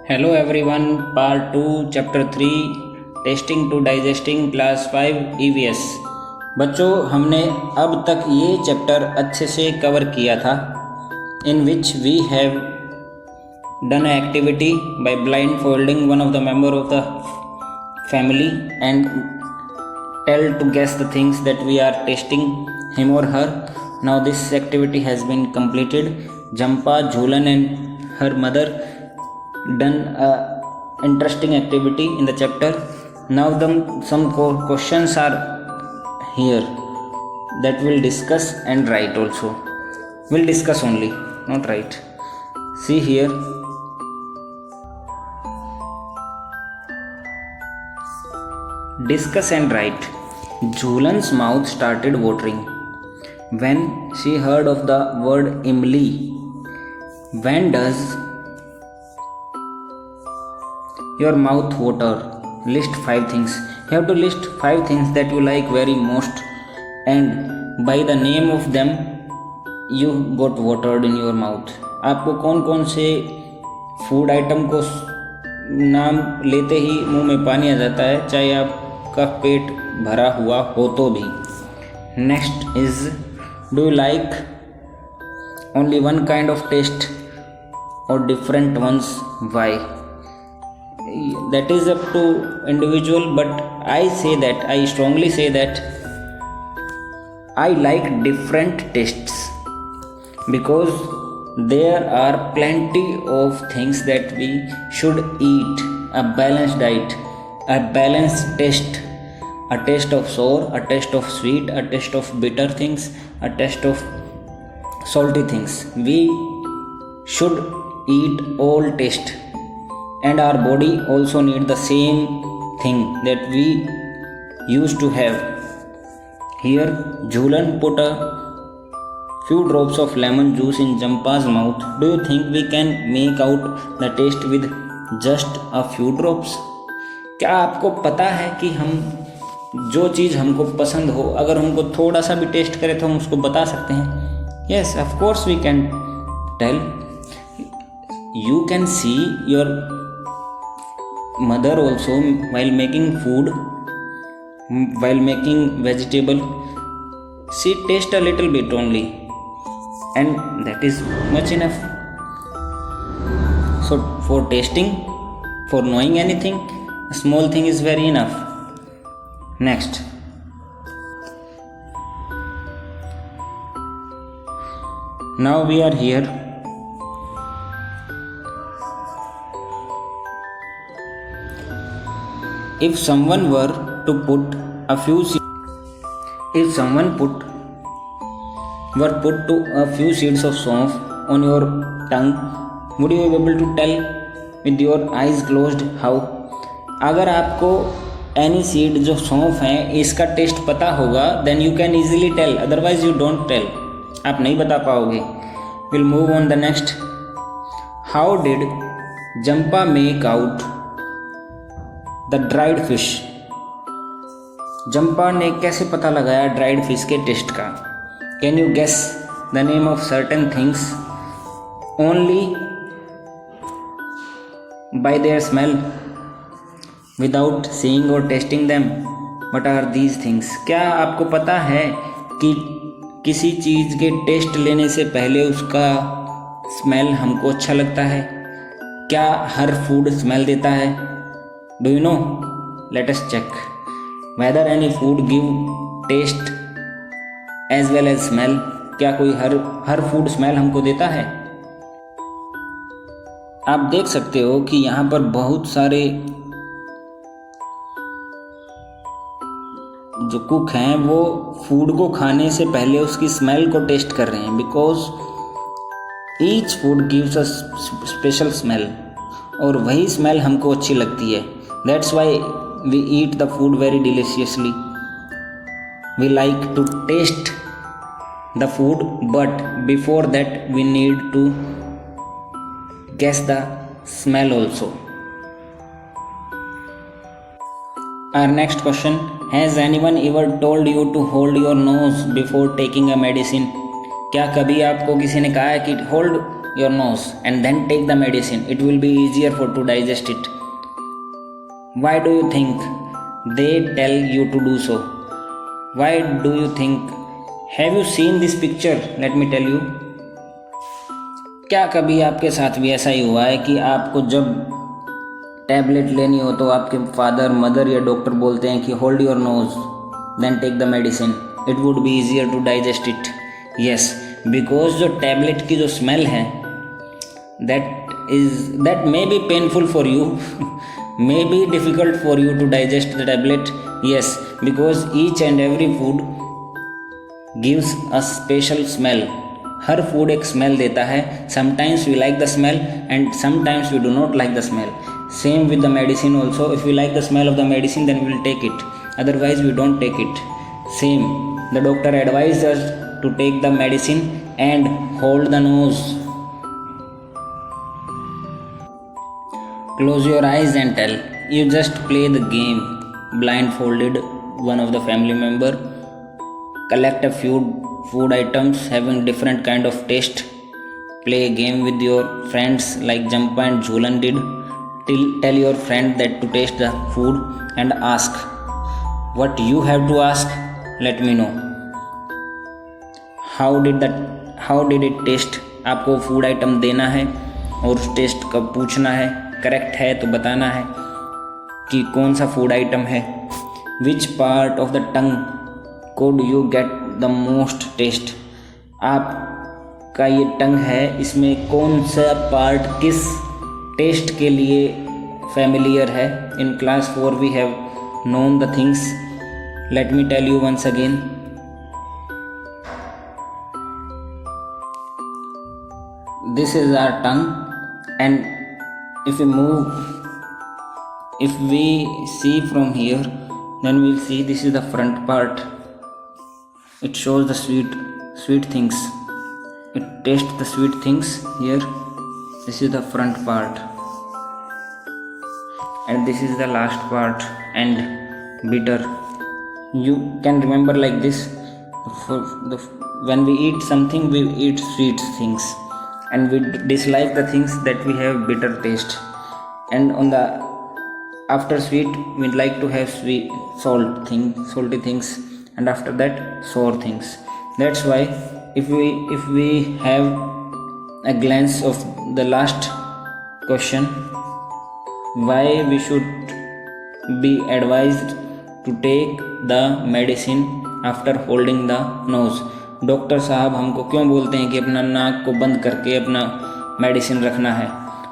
Hello everyone, part 2, chapter 3, tasting to digesting class 5 EVS। बच्चों, हमने अब तक ये चैप्टर अच्छे से कवर किया था, in which we have done activity by blindfolding one of the member of the family and tell to guess the things that we are testing him or her. Now this activity has been completed. Jampa, Jhulan and her mother done a interesting activity in the chapter. Now some questions are here that we'll discuss and write also. We'll discuss only, not write. See here. Discuss and write. Jhulan's mouth started watering when she heard of the word Imli. When does your mouth water? List 5 things. You have to list 5 things that you like very most, and by the name of them you got watered in your mouth. आपको कौन कौन से food item को नाम लेते ही मुंह में पानी आ जाता है, चाहे आपका पेट भरा हुआ हो तो भी. Next is, do you like only one kind of taste or different ones? Why? That is up to individual, but I strongly say that I like different tastes because there are plenty of things that we should eat. A balanced diet, a balanced taste, a taste of sour, a taste of sweet, a taste of bitter things, a taste of salty things. We should eat all taste, and our body also need the same thing that we used to have. Here Jhulan put a few drops of lemon juice in Jampa's mouth. Do you think we can make out the taste with just a few drops? क्या आपको पता है कि हम जो चीज़ हमको पसंद हो, अगर हमको थोड़ा सा भी टेस्ट करें तो हम उसको बता सकते हैं? Yes, of course we can tell. You can see your mother also while making food, while making vegetable, she taste a little bit only, and that is much enough. So for tasting, for knowing anything, a small thing is very enough. Next, now we are here. If someone were to put a few seeds of saunf on your tongue, would you be able to tell with your eyes closed how? अगर आपको any seed जो सौंफ है इसका test पता होगा, then you can easily tell, otherwise you don't tell. आप नहीं बता पाओगे. We'll move on the next. How did Jampa make out the dried fish? Jampa ने कैसे पता लगाया ड्राइड फिश के टेस्ट का? Can you guess the name of certain things only by their smell without seeing or tasting them? What are these things? क्या आपको पता है कि किसी चीज़ के टेस्ट लेने से पहले उसका स्मेल हमको अच्छा लगता है? क्या हर फूड स्मेल देता है? Do you know? Let us check whether any food give taste as well as smell. क्या कोई हर फूड स्मेल हमको देता है? आप देख सकते हो कि यहाँ पर बहुत सारे जो कुक हैं वो फूड को खाने से पहले उसकी स्मेल को टेस्ट कर रहे हैं, because each food gives a special smell, और वही स्मेल हमको अच्छी लगती है. That's why we eat the food very deliciously. We like to taste the food, but before that we need to guess the smell also. Our next question, has anyone ever told you to hold your nose before taking a medicine? क्या कभी आपको किसी ने कहा है कि your nose and then take the medicine. It will be easier for to digest it. Why do you think they tell you to do so? Why do you think? Have you seen this picture? Let me tell you. क्या कभी आपके साथ भी ऐसा ही हुआ है कि आपको जब टैबलेट लेनी हो तो आपके फादर मदर या डॉक्टर बोलते हैं कि hold your nose then take the medicine, it would be easier to digest it? Yes, because जो टैबलेट की जो स्मेल है that may be painful for you, may be difficult for you to digest the tablet. Yes, because each and every food gives a special smell. हर food एक smell देता है. Sometimes we like the smell and sometimes we do not like the smell. Same with the medicine also. If we like the smell of the medicine then we will take it, otherwise we don't take it. Same, the doctor advise us to take the medicine and hold the nose. Close your eyes and tell. You just play the game. Blindfolded one of the family member. Collect a few food items having different kind of taste. Play a game with your friends like Jampa and Jhulan did. Tell your friend that to taste the food and ask. What you have to ask, let me know. How did it taste? आपको food item देना है और उस test का पूछना है. Correct है तो बताना है कि कौन सा फूड आइटम है. Which part of the tongue could you get the most taste? आपका ये टंग है, इसमें कौन सा पार्ट किस टेस्ट के लिए फेमिलियर है. In class 4 we have known the things. Let me tell you once again. This is our tongue, and if we see from here, then we'll see this is the front part. It shows the sweet things. It tastes the sweet things here. This is the front part, and this is the last part and bitter. You can remember like this. When we eat something, we eat sweet things. And we dislike the things that we have bitter taste, and on the after sweet we like to have salty things, and after that sour things. That's why if we have a glance of the last question, why we should be advised to take the medicine after holding the nose. Doctor साहब हमको क्यों बोलते हैं कि अपना नाक को बंद करके अपना मेडिसिन रखना है,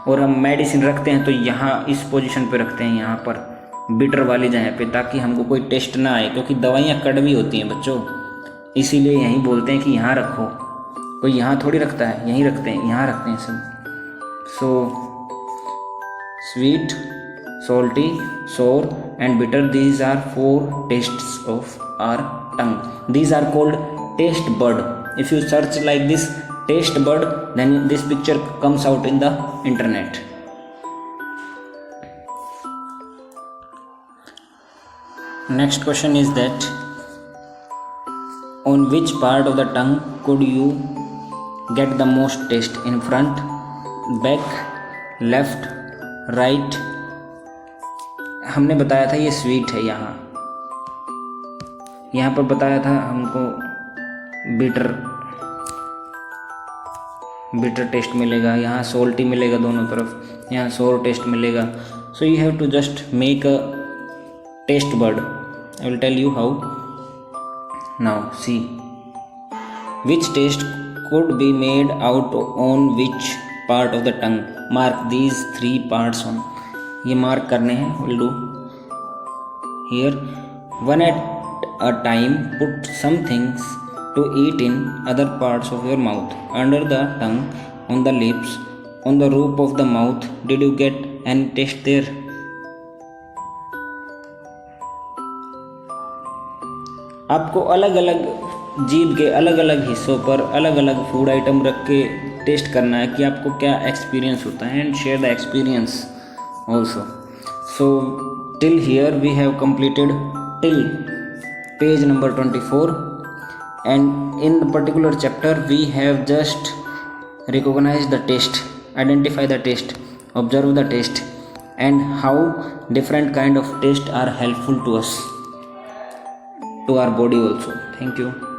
और हम मेडिसिन रखते हैं तो यहाँ इस पोजीशन पे रखते हैं, यहाँ पर बिटर वाली जगह पे, ताकि हमको कोई टेस्ट ना आए, क्योंकि दवाइयाँ कड़वी होती हैं बच्चों. इसीलिए यहीं बोलते हैं कि यहाँ रखो. कोई यहाँ थोड़ी रखता है, यहीं रखते हैं, यहाँ रखते हैं सब. So sweet, salty, sour and bitter, these are 4 tastes of our tongue. These are called taste bud. If you search like this taste bud, then this picture comes out in the internet. Next question is that on which part of the tongue could you get the most taste? In front, back, left, right? हमने बताया था ये sweet है. यहाँ पर बताया था हमको बिटर टेस्ट मिलेगा, यहाँ सोल्टी मिलेगा दोनों तरफ, यहाँ सोर टेस्ट मिलेगा. So you have to just make a taste bird. I will tell you how. Now see which taste could be made out on which part of the tongue. Mark these 3 parts on. ये mark करने हैं. We'll do here. One at a time, put some things to eat in other parts of your mouth. Under the tongue, on the lips, on the roof of the mouth. Did you get any taste there? आपको अलग अलग जीभ के अलग अलग हिस्सों पर अलग अलग फूड आइटम रख के टेस्ट करना है कि आपको क्या एक्सपीरियंस होता है, and share the experience also. So till here we have completed till page number 24, and in the particular chapter we have just recognize the taste, identify the taste, observe the taste, and how different kind of taste are helpful to us, to our body also. Thank you.